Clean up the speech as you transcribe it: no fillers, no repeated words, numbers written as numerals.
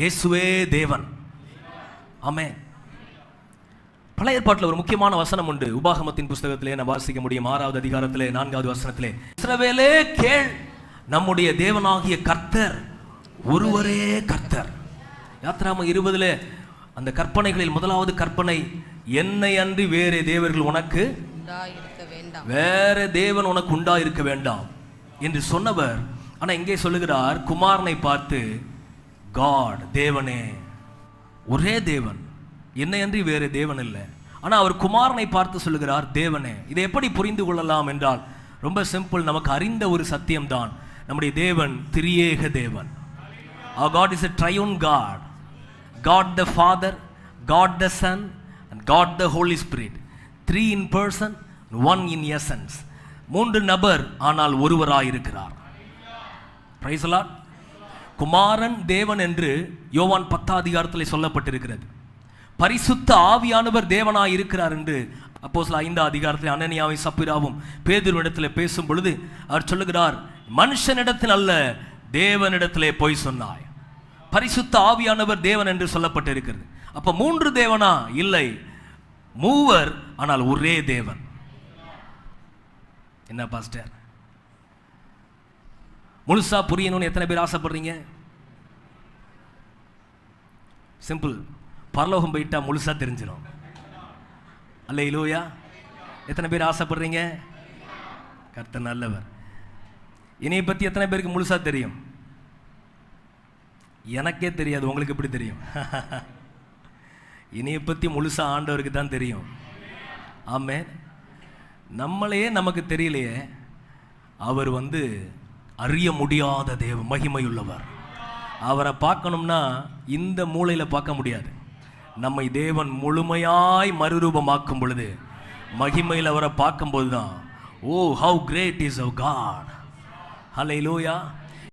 இயேசுவே தேவன். ஆமென். பழைய ஏற்பாட்டில் ஒரு முக்கியமான வசனம் உண்டு. உபாகமத்தின் புஸ்தகத்திலே நான் வாசிக்க முடியும். 6வது அதிகாரத்திலே 4வது வசனத்திலே, இஸ்ரவேலே கேள், நம்முடைய தேவனாகிய கர்த்தர் ஒருவரே கர்த்தர். யாத்திராகமம் 20 அந்த கற்பனைகளில் முதலாவது கற்பனை, என்னை அன்றி வேறு தேவர்கள் உனக்கு வேற தேவன் உனக்கு உண்டாயிருக்க வேண்டாம் என்று சொன்னவர். ஆனா இங்கே சொல்லுகிறார், குமாரனை பார்த்து, காட், தேவனே, ஒரே தேவன், என்னை அன்றி வேறு தேவன் இல்லை. ஆனா அவர் குமாரனை பார்த்து சொல்லுகிறார், தேவனே. இதை எப்படி புரிந்து கொள்ளலாம் என்றால் ரொம்ப சிம்பிள். நமக்கு அறிந்த ஒரு சத்தியம்தான், நம்முடைய தேவன் திரியேக தேவன். Our God is a triune God. God the Father, God the Son, and God the Holy Spirit. 3 in person, 1 in essence. 3 நபர் ஆனால் ஒருவராய் இருக்கிறார். Praise the Lord. குமாரன் தேவன் என்று யோவான் 10 அதிகாரத்தில் சொல்லப்பட்டிருக்கிறது. பரிசுத்த ஆவியானவர் தேவனாய் இருக்கிறார் என்று அப்போஸ்தலர் 5 அதிகாரத்தில் அனனியாவும் சப்பீராவும் பேதுருவிடத்தில் பேசும் பொழுது அவர் சொல்லுகிறார், மனுஷனிடத்தில் அல்ல, தேவனிடத்திலே போய் சொன்னாய். பரிசுத்த ஆவியானவர் தேவன் என்று சொல்லப்பட்டிருக்கிறது. அப்ப 3 தேவனா? இல்லை, மூவர் ஆனால் ஒரே தேவன். என்ன பாஸ்டர், முழுசா புரியணும்னு எத்தனை பேர் ஆசைப்படுறீங்க? சிம்பிள், பரலோகம் போயிட்டா முழுசா தெரிஞ்சிடும். அல்லேலூயா. எத்தனை பேர் ஆசைப்படுறீங்க? கர்த்தர் நல்லவர். என்னைய பத்தி எத்தனை பேருக்கு முழுசா தெரியும்? எனக்கே தெரியாது, உங்களுக்கு எப்படி தெரியும்? என்னைய பத்தி முழுசா ஆண்டவருக்கு தான் தெரியும். ஆமென். நம்மளையே நமக்கு தெரியலையே. அவர் அறிய முடியாத தேவ மகிமையுள்ளவர். அவரை பார்க்கணும்னா இந்த மூலையில் பார்க்க முடியாது. நம்மை தேவன் முழுமையாய் மறுரூபமாக்கும் பொழுது, மகிமையில் அவரை பார்க்கும்போது தான், ஓ, ஹவ் கிரேட் இஸ் அவர் காட். ஹல்லேலூயா.